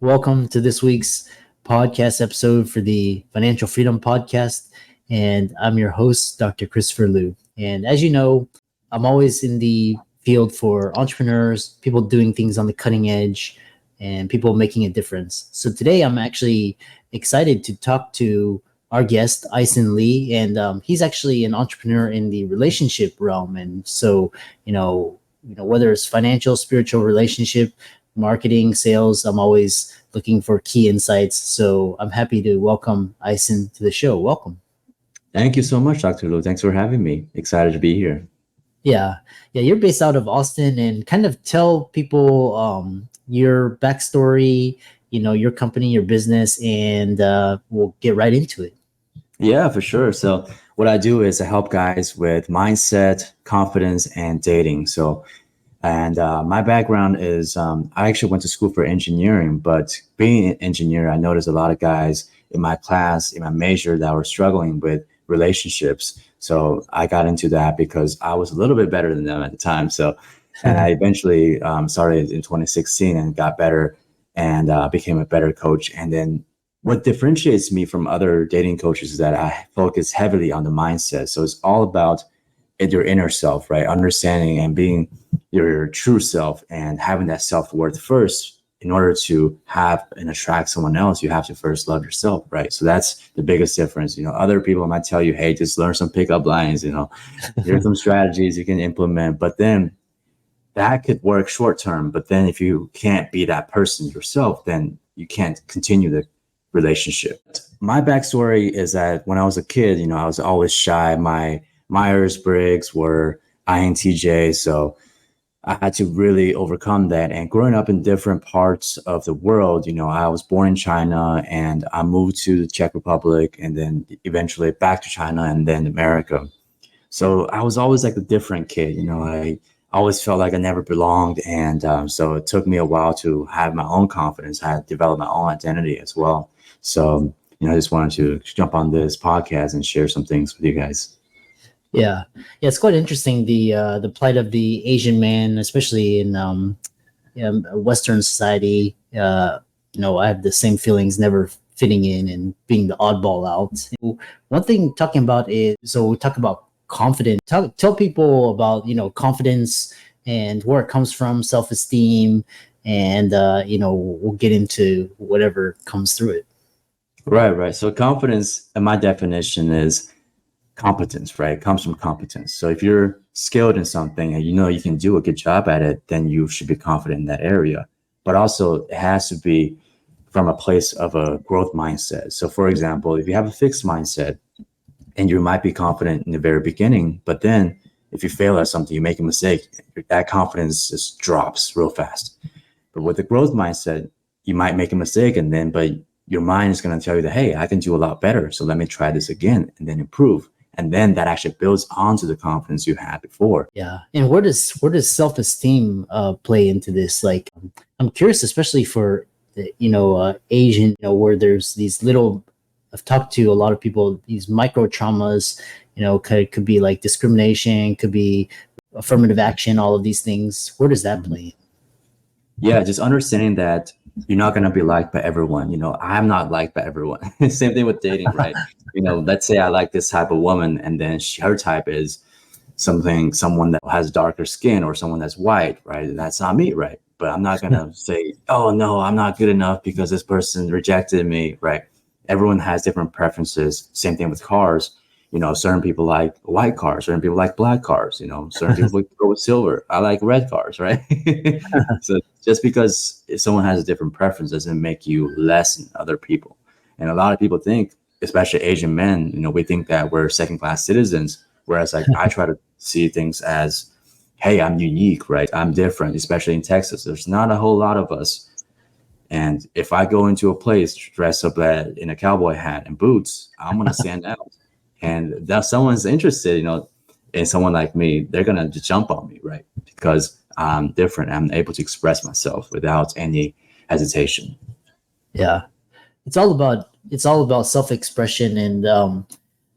Welcome to this week's podcast episode for the Financial Freedom Podcast. And I'm your host, Dr. Christopher Liu. And as you know, I'm always in the field for entrepreneurs, people doing things on the cutting edge, and people making a difference. So today I'm actually excited to talk to our guest, Aisen Li. And he's actually an entrepreneur in the relationship realm. And so, whether it's financial, spiritual, relationship, marketing, sales, I'm always looking for key insights. So I'm happy to welcome Aisen to the show. Welcome. Thank you so much, Dr. Lu. Thanks for having me. Excited to be here. Yeah. Yeah. You're based out of Austin, and kind of tell people your backstory, your company, your business, and we'll get right into it. Yeah, for sure. So what I do is I help guys with mindset, confidence, and dating. My background is I actually went to school for engineering, but being an engineer, I noticed a lot of guys in my class, in my major, that were struggling with relationships. So I got into that because I was a little bit better than them at the time. And I eventually started in 2016 and got better and became a better coach. And then what differentiates me from other dating coaches is that I focus heavily on the mindset. So it's all about your inner self, right? Understanding and being your true self and having that self-worth first. In order to have and attract someone else, you have to first love yourself, right? So that's the biggest difference. Other people might tell you, hey, just learn some pickup lines, here's some strategies you can implement, but then that could work short term. But then if you can't be that person yourself, then you can't continue the relationship. My backstory is that when I was a kid, I was always shy. My Myers-Briggs were INTJ, so I had to really overcome that. And growing up in different parts of the world, I was born in China and I moved to the Czech Republic and then eventually back to China and then America. So I was always like a different kid. I always felt like I never belonged. And so it took me a while to have my own confidence. I had developed my own identity as well. So, I just wanted to jump on this podcast and share some things with you guys. Yeah, it's quite interesting, the plight of the Asian man, especially in Western society. I have the same feelings, never fitting in and being the oddball out. One thing talking about is, so we talk about confidence. Tell people about confidence and where it comes from, self-esteem, and we'll get into whatever comes through it. Right. So confidence, in my definition, is competence, right? It comes from competence. So if you're skilled in something and you can do a good job at it, then you should be confident in that area. But also it has to be from a place of a growth mindset. So for example, if you have a fixed mindset and you might be confident in the very beginning, but then if you fail at something, you make a mistake, that confidence just drops real fast. But with the growth mindset, you might make a mistake but your mind is going to tell you that, hey, I can do a lot better. So let me try this again and then improve. And then that actually builds onto the confidence you had before. Yeah. And where does self-esteem play into this? Like, I'm curious, especially for Asian, where there's these little, I've talked to a lot of people, these micro traumas, could be like discrimination, could be affirmative action, all of these things. Where does that play? Yeah, just understanding that you're not going to be liked by everyone. I'm not liked by everyone. Same thing with dating, right? Let's say I like this type of woman and then her type is someone that has darker skin or someone that's white, right? That's not me, right? But I'm not going to say, oh no, I'm not good enough because this person rejected me, right? Everyone has different preferences. Same thing with cars. Certain people like white cars, certain people like black cars, certain people go with silver. I like red cars, right? So just because if someone has a different preference doesn't make you less than other people. And a lot of people think, especially Asian men, we think that we're second-class citizens, whereas like I try to see things as, hey, I'm unique, right? I'm different, especially in Texas. There's not a whole lot of us. And if I go into a place dressed up in a cowboy hat and boots, I'm going to stand out. And if someone's interested, in someone like me, they're going to just jump on me, right? Because I'm different. I'm able to express myself without any hesitation. Yeah. It's all about self-expression. And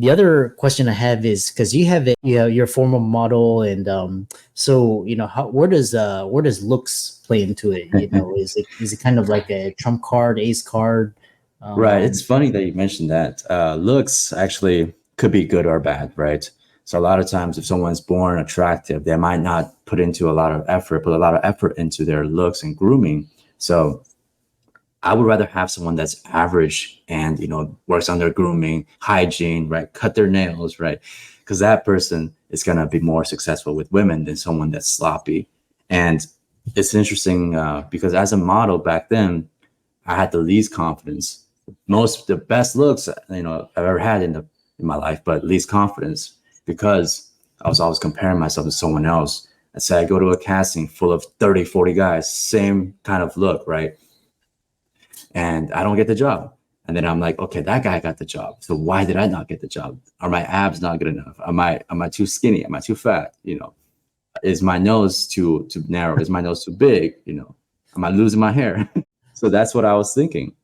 The other question I have is because you have it, you're a former model, and so how where does looks play into it? Is it kind of like a trump card, ace card? Right. It's Um, funny that you mentioned that. Looks actually could be good or bad, right? So a lot of times, if someone's born attractive, they might not put a lot of effort into their looks and grooming. So I would rather have someone that's average and works on their grooming, hygiene, right? Cut their nails, right? Because that person is gonna be more successful with women than someone that's sloppy. And it's interesting because as a model back then, I had the least confidence, the best looks I've ever had in my life, but least confidence because I was always comparing myself to someone else. I say I go to a casting full of 30, 40 guys, same kind of look, right? And I don't get the job. And then I'm like, okay, that guy got the job. So why did I not get the job? Are my abs not good enough? Am I too skinny? Am I too fat? Is my nose too narrow? Is my nose too big? Am I losing my hair? So that's what I was thinking.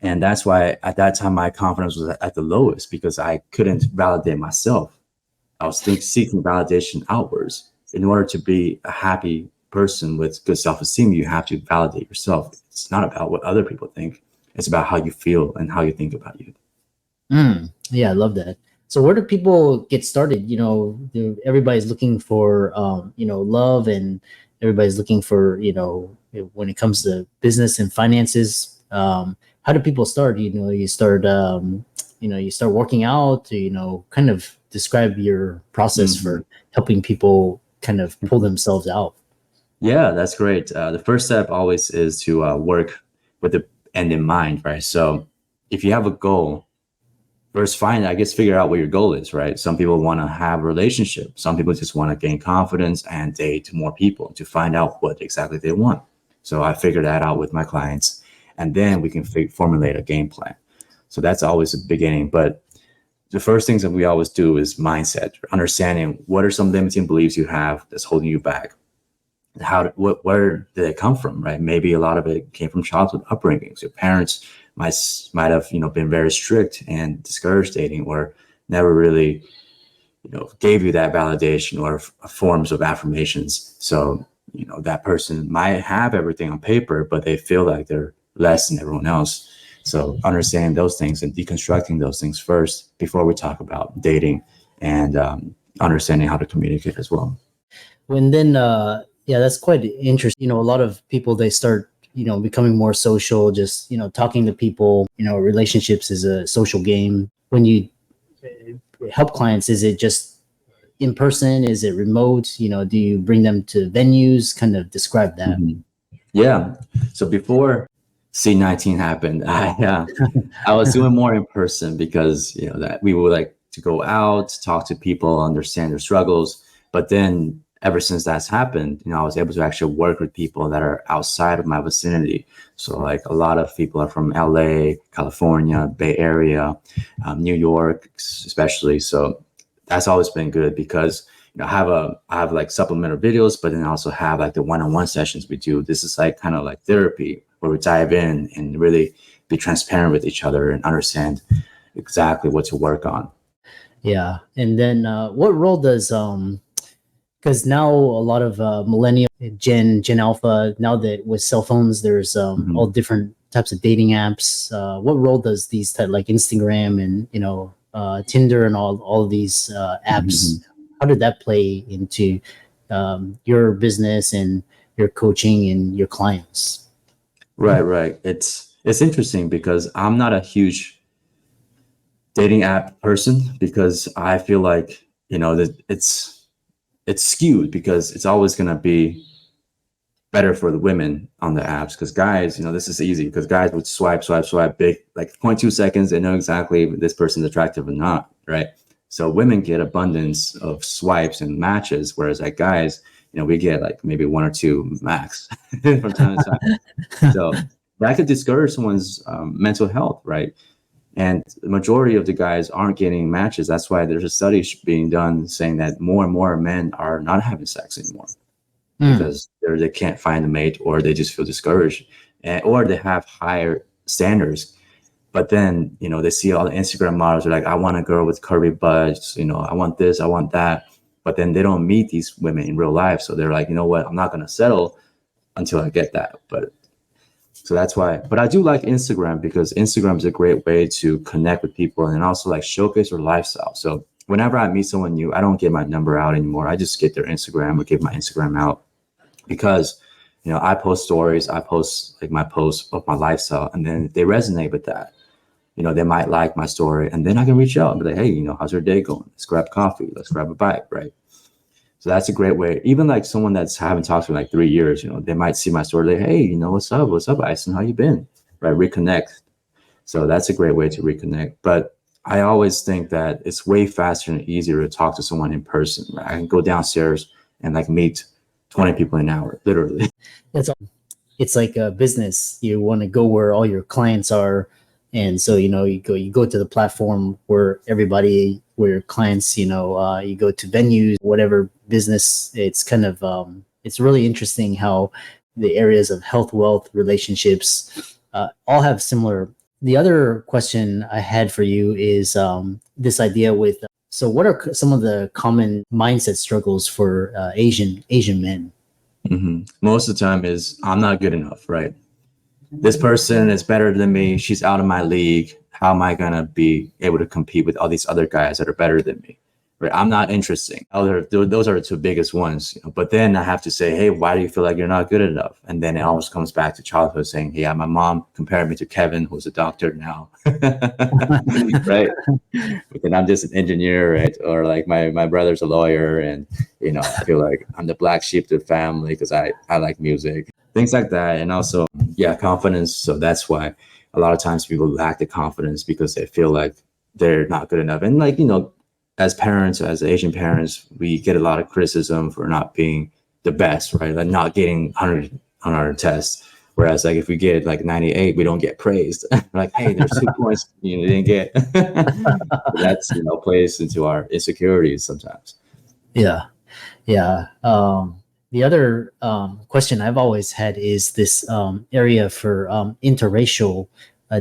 And that's why at that time my confidence was at the lowest because I couldn't validate myself. I was seeking validation outwards. In order to be a happy person with good self-esteem, you have to validate yourself. It's not about what other people think. It's about how you feel and how you think about you. yeah, I love that. So where do people get started? Everybody's looking for love, and everybody's looking for when it comes to business and finances. How do people start? You start working out to kind of describe your process Mhm. for helping people kind of pull themselves out. Yeah, that's great. The first step always is to work with the end in mind, right? So if you have a goal, first figure out what your goal is, right? Some people want to have a relationship. Some people just want to gain confidence and date more people to find out what exactly they want. So I figure that out with my clients, and then we can formulate a game plan. So that's always the beginning. But the first things that we always do is mindset, understanding what are some limiting beliefs you have that's holding you back. Where did it come from, right? Maybe a lot of it came from childhood upbringings. Your parents might have been very strict and discouraged dating, or never really gave you that validation or forms of affirmations. So that person might have everything on paper, but they feel like they're less than everyone else. So understanding those things and deconstructing those things first before we talk about dating, and understanding how to communicate as well. And then yeah, that's quite interesting. A lot of people, they start becoming more social, just talking to people. Relationships is a social game. When you help clients, is it just in person, is it remote? Do you bring them to venues? Kind of describe that. Mhm. Yeah. So before C19 happened, I was doing more in person because that we would like to go out, talk to people, understand their struggles. But then ever since that's happened, I was able to actually work with people that are outside of my vicinity. So like a lot of people are from LA, California, Bay Area, New York, especially. So that's always been good because I have like supplemental videos, but then I also have like the one-on-one sessions we do. This is like kind of like therapy where we dive in and really be transparent with each other and understand exactly what to work on. Yeah. And then what role does because now a lot of millennial Gen Alpha, now that with cell phones there's Mhm. all different types of dating apps. What role does these like Instagram and Tinder and all of these apps, Mhm. how did that play into your business and your coaching and your clients? Right, right. It's interesting because I'm not a huge dating app person because I feel like that it's skewed because it's always going to be better for the women on the apps because guys, this is easy because guys would swipe big, like 0.2 seconds. They know exactly if this person's attractive or not, right? So women get abundance of swipes and matches, whereas like guys, we get like maybe one or two max from time to time. So that could discourage someone's mental health, right? And the majority of the guys aren't getting matches. That's why there's a study being done saying that more and more men are not having sex anymore Hmm. because they can't find a mate or they just feel discouraged, or they have higher standards But then, they see all the Instagram models. They're like, I want a girl with curvy butts. I want this, I want that. But then they don't meet these women in real life. So they're like, you know what? I'm not going to settle until I get that. But so that's why. But I do like Instagram because Instagram is a great way to connect with people and also like showcase their lifestyle. So whenever I meet someone new, I don't give my number out anymore. I just get their Instagram or give my Instagram out because, I post stories. I post like my posts of my lifestyle. And then if they resonate with that, they might like my story, and then I can reach out and be like, hey, how's your day going? Let's grab coffee. Let's grab a bite, right? So that's a great way. Even like someone that's haven't talked to like 3 years, they might see my story like, hey, what's up? What's up, Aisen? How you been? Right? Reconnect. So that's a great way to reconnect. But I always think that it's way faster and easier to talk to someone in person. Right? I can go downstairs and like meet 20 people in an hour, literally. It's like a business. You want to go where all your clients are. And so, you go to the platform where where clients, you go to venues, whatever business. It's kind of, it's really interesting how the areas of health, wealth, relationships, all have similar. The other question I had for you is this idea with, so what are some of the common mindset struggles for Asian men? Mm-hmm. Most of the time is I'm not good enough, right? This person is better than me. She's out of my league. How am I going to be able to compete with all these other guys that are better than me? Right? I'm not interesting. Those are the two biggest ones. But then I have to say, hey, why do you feel like you're not good enough? And then it always comes back to childhood saying, yeah, my mom compared me to Kevin, who's a doctor now. Right? But then I'm just an engineer, right? Or like my brother's a lawyer. And, I feel like I'm the black sheep of the family because I like music. Things like that. And also, confidence. So that's why a lot of times people lack the confidence because they feel like they're not good enough. And like, as parents, as Asian parents, we get a lot of criticism for not being the best, right? Like not getting 100 on our tests. Whereas like if we get like 98, we don't get praised. Like, hey, there's 2 points you didn't get. That's, plays into our insecurities sometimes. Yeah. Yeah. The other question I've always had is this area for interracial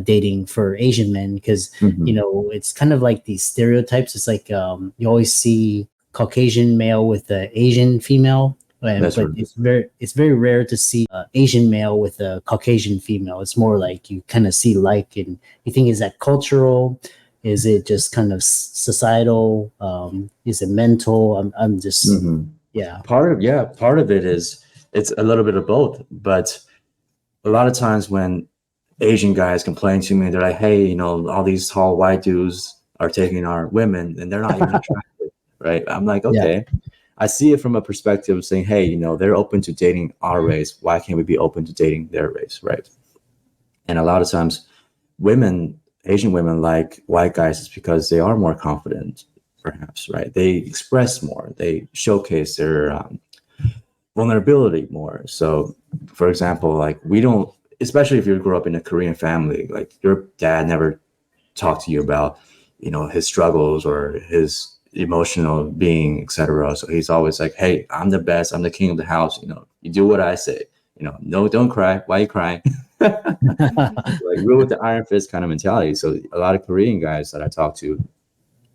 dating for Asian men, because it's kind of like these stereotypes. It's like you always see Caucasian male with the Asian female, That's but right. it's very rare to see Asian male with a Caucasian female. It's more like you kind of see like, and you think, is that cultural? Is it just kind of societal? Is it mental? I'm just yeah. Part of it is it's a little bit of both, but a lot of times when Asian guys complain to me, they're like, hey, all these tall white dudes are taking our women and they're not even attractive, right? I'm like, Yeah. okay. I see it from a perspective of saying, hey, they're open to dating our race. Why can't we be open to dating their race, right? And a lot of times Asian women like white guys is because they are more confident, perhaps, right? They express more. They showcase their vulnerability more. So, for example, like we don't, especially if you grow up in a Korean family, like your dad never talked to you about, his struggles or his emotional being, etc. So he's always like, hey, I'm the best. I'm the king of the house. You do what I say. No, don't cry. Why are you crying? Like rule with the iron fist kind of mentality. So a lot of Korean guys that I talk to,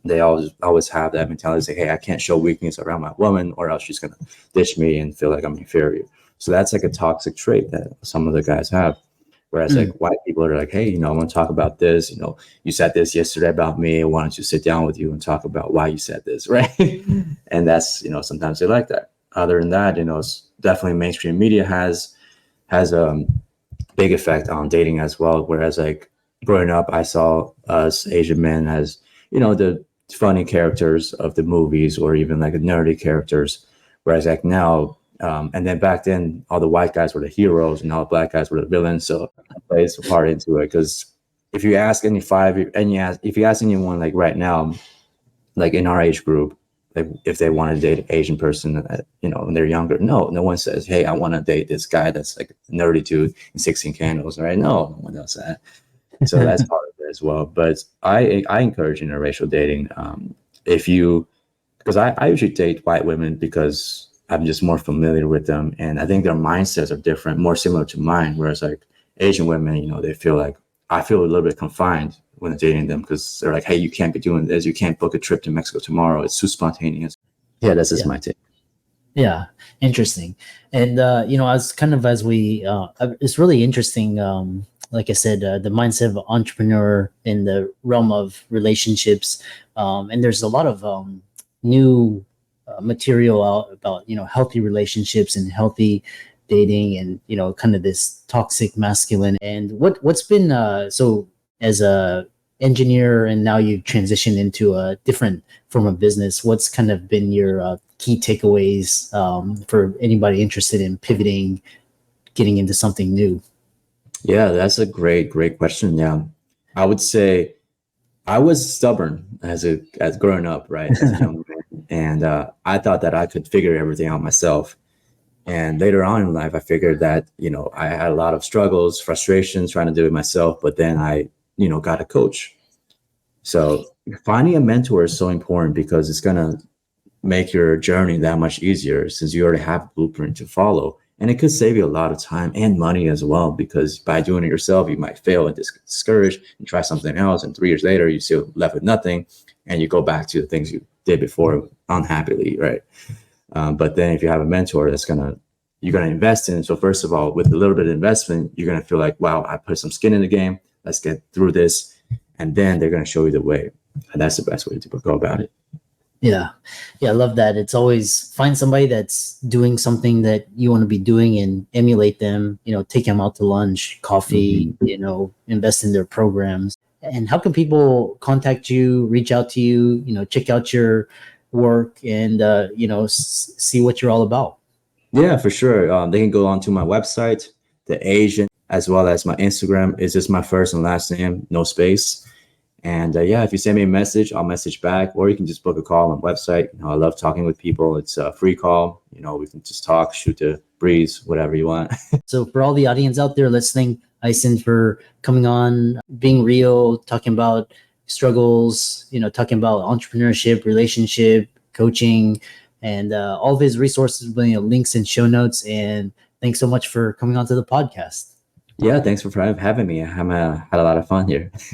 they always have that mentality, say, hey, I can't show weakness around my woman or else she's gonna ditch me and feel like I'm inferior. So that's like a toxic trait that some of the guys have. Whereas like white people are like, hey, I want to talk about this. You said this yesterday about me. I wanted to sit down with you and talk about why you said this, right? And that's, sometimes they like that. Other than that, it's definitely mainstream media has a big effect on dating as well. Whereas like growing up, I saw us Asian men as, the funny characters of the movies or even like the nerdy characters. Whereas like now, and then back then, all the white guys were the heroes and all the black guys were the villains. So it plays a part into it. Because if you ask if you ask anyone like right now, like in our age group, like if they want to date an Asian person, when they're younger, no one says, hey, I want to date this guy that's like nerdy dude in 16 Candles, right? No one does that. So that's part of it as well. But I encourage interracial dating. Because I usually date white women because I'm just more familiar with them. And I think their mindsets are different, more similar to mine. Whereas like Asian women, they feel like I feel a little bit confined when dating them because they're like, hey, you can't be doing this. You can't book a trip to Mexico tomorrow. It's too spontaneous. Yeah, that's just Yeah. my take. Yeah, interesting. And as we, it's really interesting. Like I said, the mindset of an entrepreneur in the realm of relationships, and there's a lot of new material out about healthy relationships and healthy dating, and kind of this toxic masculine. And what's been so as a engineer, and now you've transitioned into a different form of business. What's kind of been your key takeaways for anybody interested in pivoting, getting into something new? Yeah, that's a great question. Yeah. I would say I was stubborn as growing up, right? As a young man. And I thought that I could figure everything out myself. And later on in life, I figured that, I had a lot of struggles, frustrations trying to do it myself, but then I, got a coach. So finding a mentor is so important because it's going to make your journey that much easier since you already have a blueprint to follow. And it could save you a lot of time and money as well, because by doing it yourself, you might fail and discouraged and try something else. And 3 years later, you still left with nothing. And you go back to the things you did before unhappily, right? But then if you have a mentor you're going to invest in. So first of all, with a little bit of investment, you're going to feel like, wow, I put some skin in the game. Let's get through this. And then they're going to show you the way. And that's the best way to go about it. Yeah. I love that. It's always find somebody that's doing something that you want to be doing and emulate them, take them out to lunch, coffee, invest in their programs. And how can people contact you, reach out to you, check out your work and, see what you're all about? Yeah, for sure. They can go onto my website, the Asian, as well as my Instagram. It's just my first and last name, no space. And if you send me a message, I'll message back, or you can just book a call on the website. I love talking with people. It's a free call. We can just talk, shoot the breeze, whatever you want. So for all the audience out there listening, Aisen, for coming on, being real, talking about struggles, talking about entrepreneurship, relationship, coaching, and all of his resources, links and show notes. And thanks so much for coming on to the podcast. Yeah, thanks for having me. I had a lot of fun here.